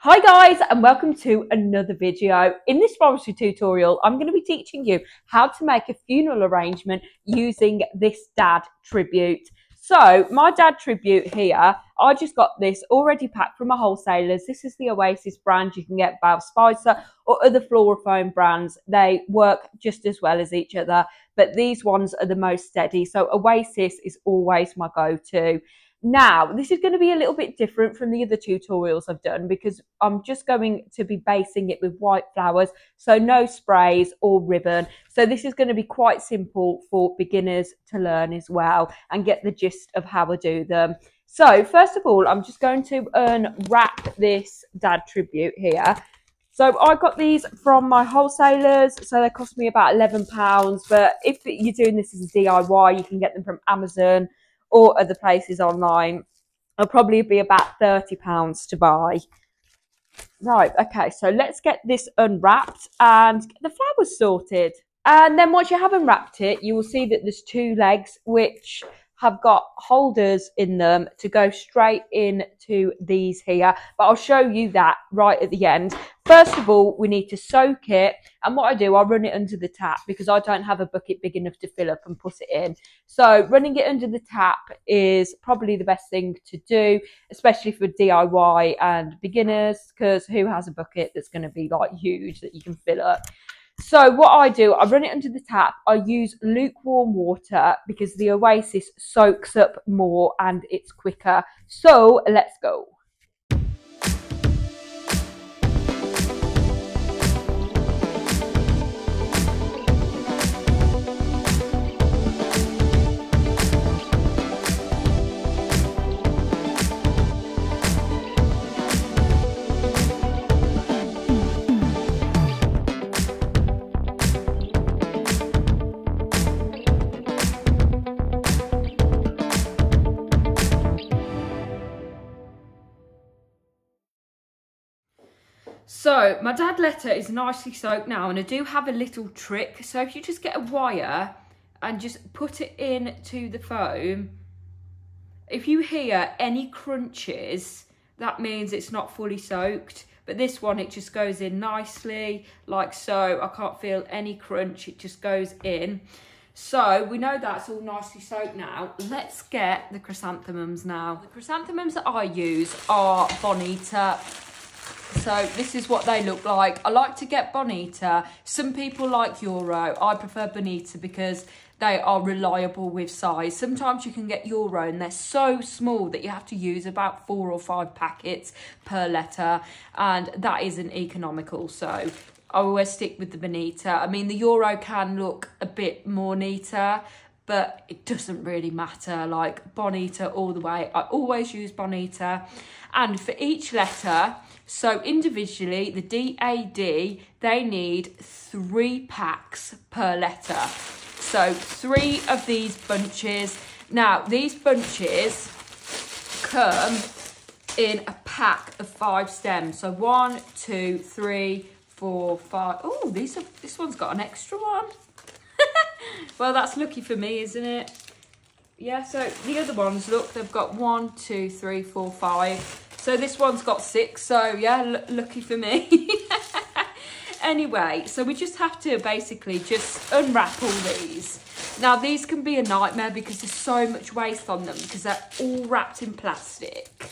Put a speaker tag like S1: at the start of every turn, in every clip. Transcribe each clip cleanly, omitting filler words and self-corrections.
S1: Hi guys, and welcome to another video. In this floristry tutorial, I'm going to be teaching you how to make a funeral arrangement using this dad tribute. So my dad tribute here, I just got this already packed from my wholesalers. This is the Oasis brand. You can get Bath Spicer or other floral foam brands. They work just as well as each other, but these ones are the most steady. So Oasis is always my go-to. Now, this is going to be a little bit different from the other tutorials I've done because I'm just going to be basing it with white flowers, so no sprays or ribbon. So this is going to be quite simple for beginners to learn as well and get the gist of how I do them. So first of all, I'm just going to unwrap this dad tribute here. So I got these from my wholesalers, so they cost me about £11. But if you're doing this as a DIY, you can get them from Amazon or other places online. It'll probably be about £30 to buy. Right, okay, so let's get this unwrapped and get the flowers sorted. And then once you have unwrapped it, you will see that there's two legs which have got holders in them to go straight into these here, but I'll show you that right at the end. First of all, we need to soak it, and what I do, I run it under the tap because I don't have a bucket big enough to fill up and put it in. So running it under the tap is probably the best thing to do, especially for DIY and beginners, because who has a bucket that's going to be like huge that you can fill up? So what I do, I run it under the tap. I use lukewarm water because the Oasis soaks up more and it's quicker. So let's go. So my dad letter is nicely soaked now, and I do have a little trick. So if you just get a wire and just put it into the foam, if you hear any crunches, that means it's not fully soaked. But this one, it just goes in nicely like so. I can't feel any crunch, it just goes in. So we know that's all nicely soaked now. Let's get the chrysanthemums now. The chrysanthemums that I use are Bonita. So this is what they look like. I like to get Bonita. Some people like Euro. I prefer Bonita because they are reliable with size. Sometimes you can get Euro and they're so small that you have to use about 4 or 5 packets per letter, and that isn't economical. So I always stick with the Bonita. I mean, the Euro can look a bit more neater, but it doesn't really matter. Like Bonita all the way. I always use Bonita. And for each letter, so individually, the DAD, they need 3 packs per letter. So 3 of these bunches. Now, these bunches come in a pack of 5 stems. So 1, 2, 3, 4, 5. Oh, this one's got an extra one. Well, that's lucky for me, isn't it? Yeah, so the other ones, look, they've got 1, 2, 3, 4, 5. So this one's got 6, so yeah, lucky for me. Anyway, so we just have to basically just unwrap all these. Now, these can be a nightmare because there's so much waste on them because they're all wrapped in plastic.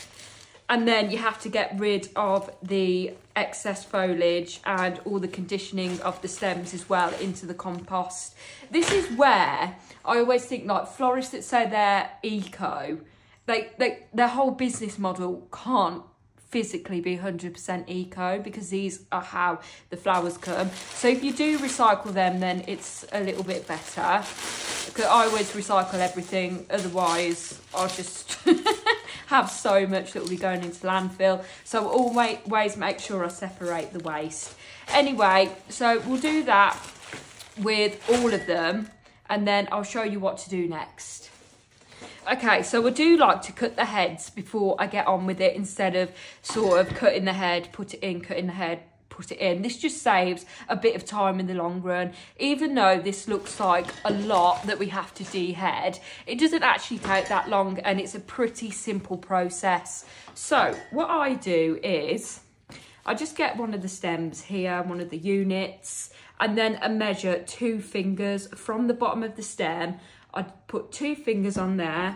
S1: And then you have to get rid of the excess foliage and all the conditioning of the stems as well into the compost. This is where I always think, like florists that say they're eco, their whole business model can't physically be 100% eco because these are how the flowers come. So if you do recycle them, then it's a little bit better. Because I always recycle everything, otherwise I'll just have so much that will be going into landfill. So always make sure I separate the waste. Anyway, so we'll do that with all of them, and then I'll show you what to do next. Okay, so I do like to cut the heads before I get on with it, instead of sort of cutting the head, put it in, cutting the head, put it in. This just saves a bit of time in the long run. Even though this looks like a lot that we have to dehead, it doesn't actually take that long, and it's a pretty simple process. So what I do is I just get one of the stems here, one of the units, and then I measure 2 fingers from the bottom of the stem. I put 2 fingers on there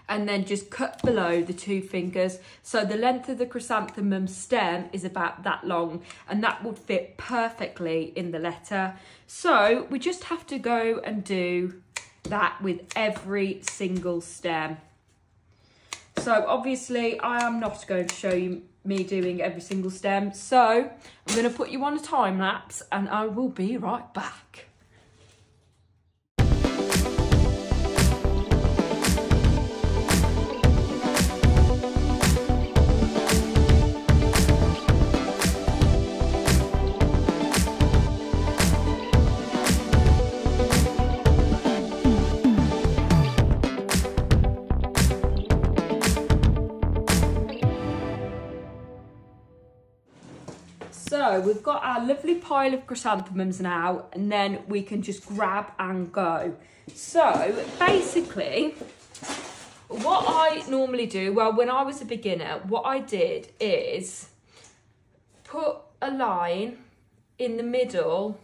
S1: and then just cut below the 2 fingers. So the length of the chrysanthemum stem is about that long, and that would fit perfectly in the letter. So we just have to go and do that with every single stem. So obviously I am not going to show you me doing every single stem. So I'm going to put you on a time lapse and I will be right back. So we've got our lovely pile of chrysanthemums now, and then we can just grab and go. So basically, what I normally do, well, when I was a beginner, what I did is put a line in the middle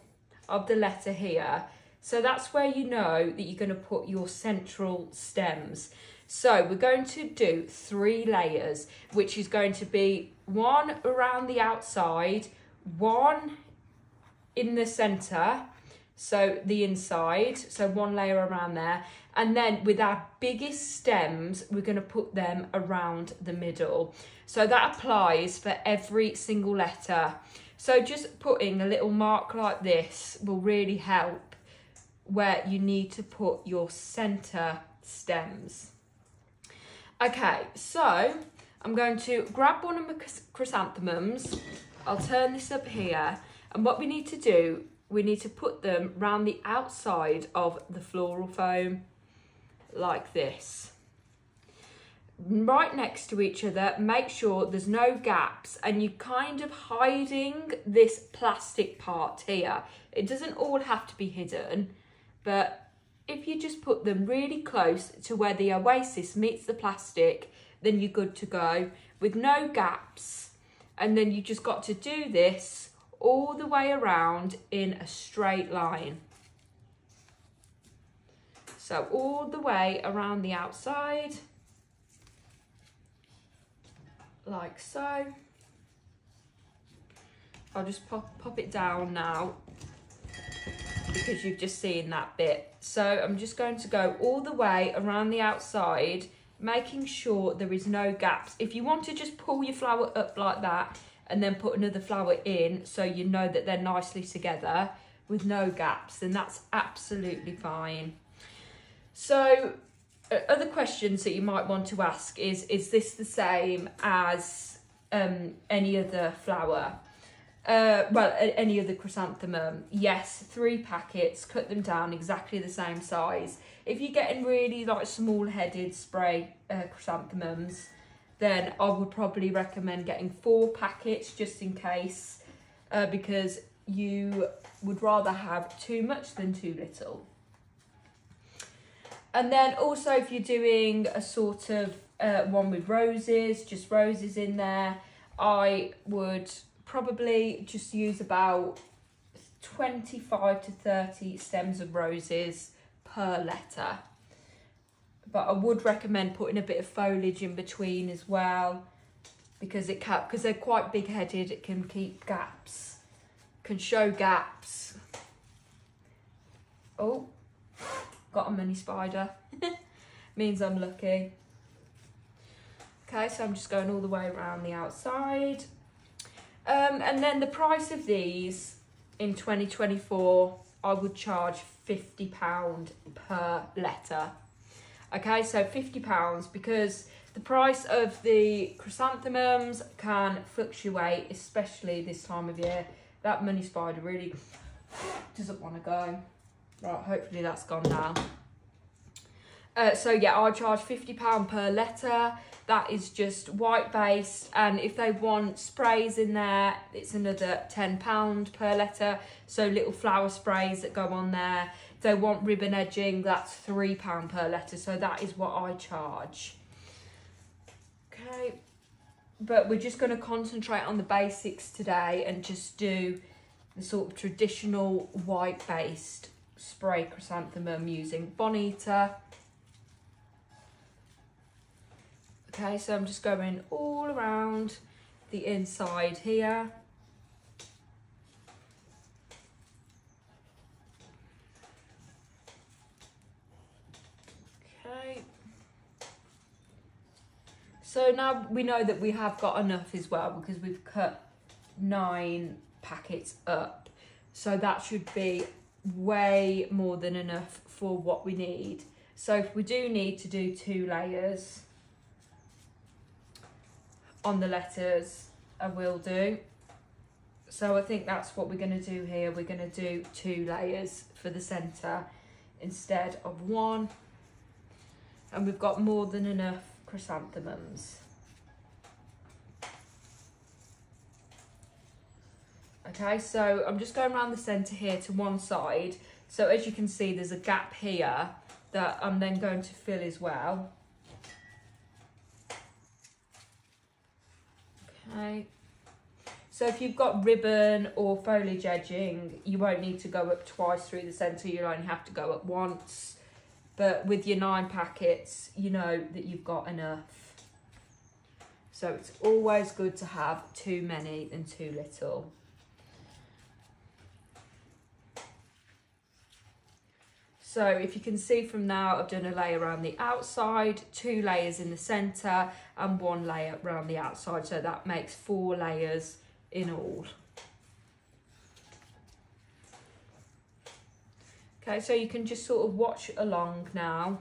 S1: of the letter here. So that's where you know that you're going to put your central stems. So we're going to do 3 layers, which is going to be 1 around the outside, 1 in the centre, so the inside, so 1 layer around there, and then with our biggest stems we're going to put them around the middle. So that applies for every single letter. So just putting a little mark like this will really help where you need to put your centre stems. Okay, so I'm going to grab one of my chrysanthemums. I'll turn this up here, and what we need to do, we need to put them round the outside of the floral foam like this, right next to each other. Make sure there's no gaps, and you're kind of hiding this plastic part here. It doesn't all have to be hidden, but if you just put them really close to where the Oasis meets the plastic, then you're good to go with no gaps. And then you just got to do this all the way around in a straight line. So all the way around the outside, like so. I'll just pop it down now because you've just seen that bit. So I'm just going to go all the way around the outside, making sure there is no gaps. If you want to just pull your flower up like that and then put another flower in so you know that they're nicely together with no gaps, then that's absolutely fine. So other questions that you might want to ask is this the same as any other flower? Well, any other chrysanthemum? Yes, 3 packets, cut them down exactly the same size. If you're getting really like small-headed spray chrysanthemums, then I would probably recommend getting 4 packets just in case, because you would rather have too much than too little. And then also if you're doing a sort of one with roses, just roses in there, I would probably just use about 25 to 30 stems of roses per letter. But I would recommend putting a bit of foliage in between as well, because because they're quite big headed, it can keep gaps, can show gaps. Oh, got a mini spider. Means I'm lucky. Okay, so I'm just going all the way around the outside. And then the price of these in 2024, I would charge £50 per letter. Okay, so £50, because the price of the chrysanthemums can fluctuate, especially this time of year. That money spider really doesn't want to go. Right, hopefully that's gone now. So yeah, I charge £50 per letter. That is just white based, and if they want sprays in there, it's another £10 per letter. So little flower sprays that go on there. If they want ribbon edging, that's £3 per letter. So that is what I charge. Okay, but we're just going to concentrate on the basics today and just do the sort of traditional white based spray chrysanthemum using Bonita. Okay, so I'm just going all around the inside here. Okay. So now we know that we have got enough as well because we've cut 9 packets up. So that should be way more than enough for what we need. So if we do need to do 2 layers on the letters, I will do. So I think that's what we're going to do here. We're going to do 2 layers for the centre instead of 1. And we've got more than enough chrysanthemums. Okay, so I'm just going around the centre here to one side. So as you can see, there's a gap here that I'm then going to fill as well. Okay, so if you've got ribbon or foliage edging, you won't need to go up twice through the centre, you'll only have to go up once. But with your 9 packets, you know that you've got enough. So it's always good to have too many than too little. So if you can see from now, I've done a layer around the outside, 2 layers in the centre and 1 layer around the outside. So that makes 4 layers in all. Okay, so you can just sort of watch along now.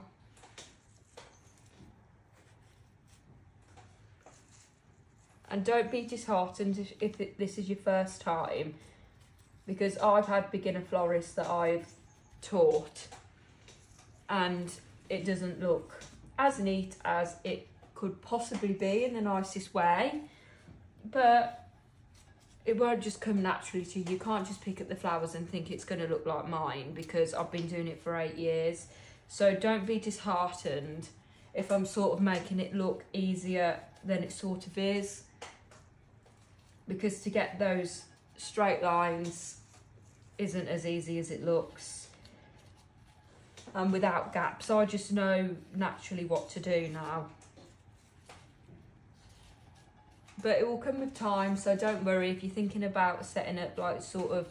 S1: And don't be disheartened if this is your first time, because I've had beginner florists that I've taught and it doesn't look as neat as it could possibly be in the nicest way, but it won't just come naturally to you. You can't just pick up the flowers and think it's going to look like mine, because I've been doing it for 8 years. So don't be disheartened if I'm sort of making it look easier than it sort of is, because to get those straight lines isn't as easy as it looks. And without gaps, I just know naturally what to do now. But it will come with time, so don't worry if you're thinking about setting up like sort of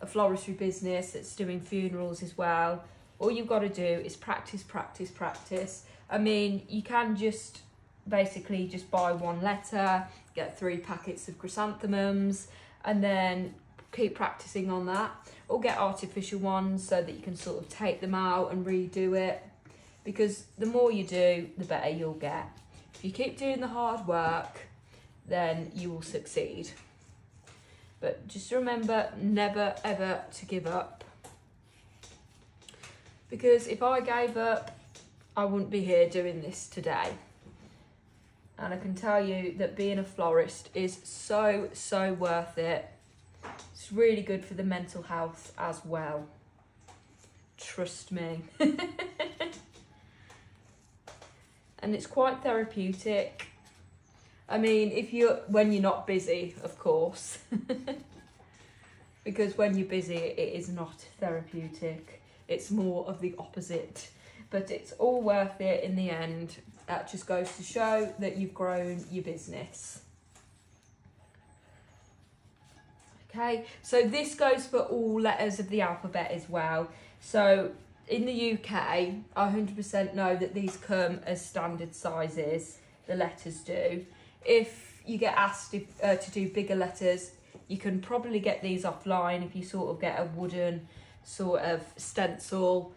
S1: a floristry business that's doing funerals as well. All you've got to do is practice, practice, practice. I mean, you can just basically just buy 1 letter, get 3 packets of chrysanthemums, and then keep practicing on that, or get artificial ones so that you can sort of take them out and redo it, because the more you do, the better you'll get. If you keep doing the hard work, then you will succeed. But just remember never ever to give up, because if I gave up, I wouldn't be here doing this today. And I can tell you that being a florist is so worth it. It's really good for the mental health as well. Trust me. And it's quite therapeutic. I mean, when you're not busy, of course. Because when you're busy, it is not therapeutic. It's more of the opposite. But it's all worth it in the end. That just goes to show that you've grown your business. Okay, so this goes for all letters of the alphabet as well. So in the UK, I 100% know that these come as standard sizes, the letters do. If you get asked to do bigger letters, you can probably get these offline if you sort of get a wooden sort of stencil,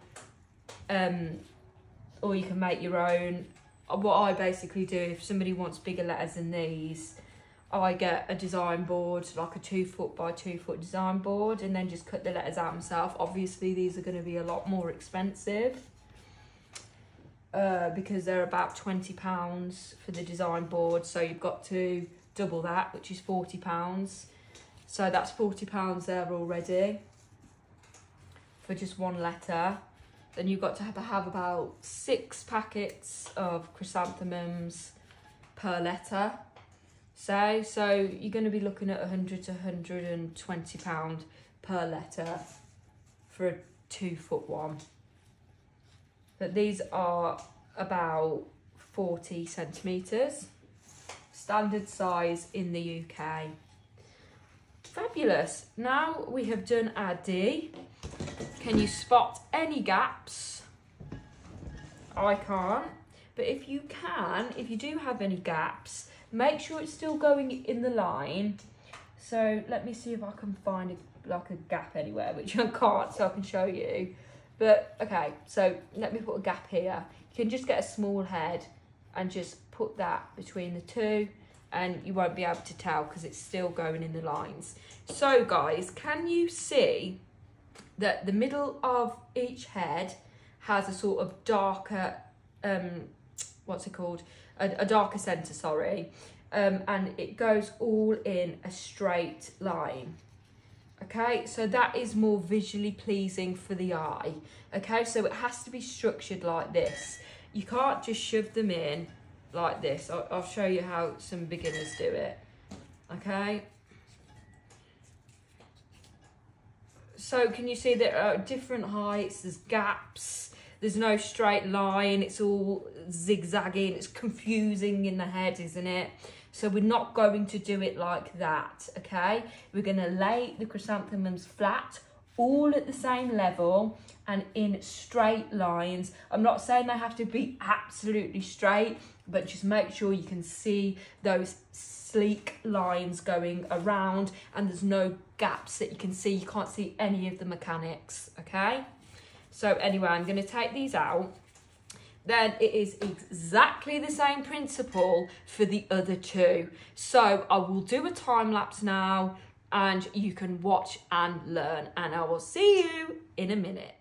S1: or you can make your own. What I basically do, if somebody wants bigger letters than these, I get a design board, like a 2 foot by 2 foot design board, and then just cut the letters out myself. Obviously these are going to be a lot more expensive because they're about £20 for the design board, so you've got to double that, which is £40. So that's £40 there already for just 1 letter. Then you've got to have about 6 packets of chrysanthemums per letter, say. So you're going to be looking at £100 to £120 per letter for a 2-foot one. But these are about 40 centimetres, standard size in the UK. Fabulous. Now we have done our D. Can you spot any gaps? I can't, but if you can, if you do have any gaps, make sure it's still going in the line. So let me see if I can find like a gap anywhere, which I can't, so I can show you. But okay, so let me put a gap here. You can just get a small head and just put that between the two, and you won't be able to tell because it's still going in the lines. So guys, can you see that the middle of each head has a sort of darker, what's it called? A darker centre, sorry. And it goes all in a straight line. Okay, so that is more visually pleasing for the eye. Okay, so it has to be structured like this. You can't just shove them in like this. I'll show you how some beginners do it. Okay. So can you see there are different heights, there's gaps, there's no straight line, it's all zigzagging, it's confusing in the head, isn't it? So we're not going to do it like that, okay? We're going to lay the chrysanthemums flat, all at the same level and in straight lines. I'm not saying they have to be absolutely straight, but just make sure you can see those sleek lines going around and there's no gaps that you can see. You can't see any of the mechanics, okay? So anyway, I'm going to take these out. Then it is exactly the same principle for the other two. So I will do a time lapse now and you can watch and learn, and I will see you in a minute.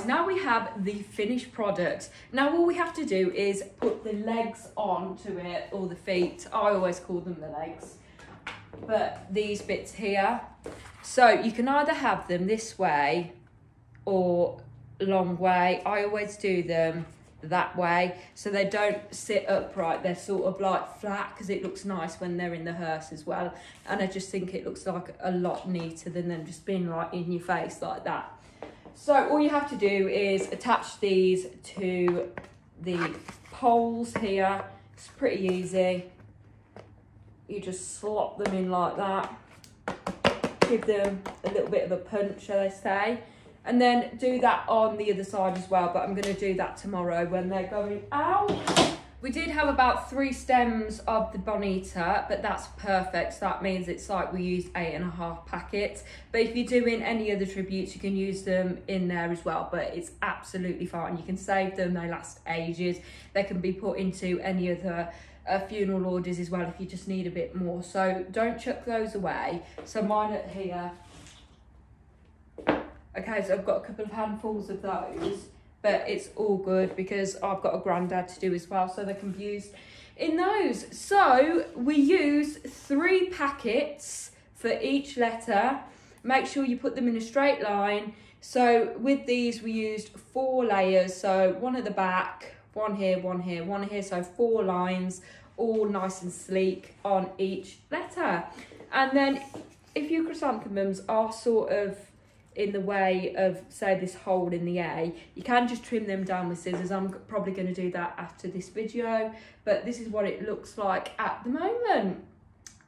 S1: Now we have the finished product. Now all we have to do is put the legs onto it, or the feet. I always call them the legs, but these bits here. So you can either have them this way or long way. I always do them that way so they don't sit upright. They're sort of like flat because it looks nice when they're in the hearse as well. And I just think it looks like a lot neater than them just being right in your face like that. So all you have to do is attach these to the poles here. It's pretty easy. You just slot them in like that. Give them a little bit of a punch, shall I say. And then do that on the other side as well, but I'm going to do that tomorrow when they're going out. We did have about 3 stems of the Bonita, but that's perfect. So that means it's like we used 8.5 packets. But if you're doing any other tributes, you can use them in there as well, but it's absolutely fine. You can save them, they last ages. They can be put into any other funeral orders as well if you just need a bit more. So don't chuck those away. So mine are here. Okay, so I've got a couple of handfuls of those. But it's all good because I've got a granddad to do as well, so they can be used in those. So we use 3 packets for each letter. Make sure you put them in a straight line. So with these we used 4 layers, so 1 at the back, 1 here, 1 here, 1 here, so 4 lines, all nice and sleek on each letter. And then if your chrysanthemums are sort of in the way of, say, this hole in the A, you can just trim them down with scissors. I'm probably going to do that after this video, but this is what it looks like at the moment.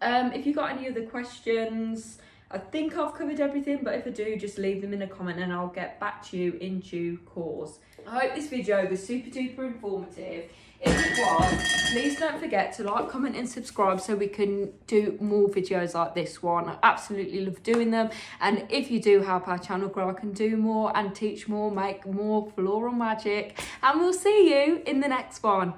S1: If you've got any other questions, I think I've covered everything, but if I do, just leave them in a comment and I'll get back to you in due course. I hope this video was super duper informative. If it was, please don't forget to like, comment and subscribe so we can do more videos like this one. I absolutely love doing them, and if you do help our channel grow, I can do more and teach more, make more floral magic, and we'll see you in the next one.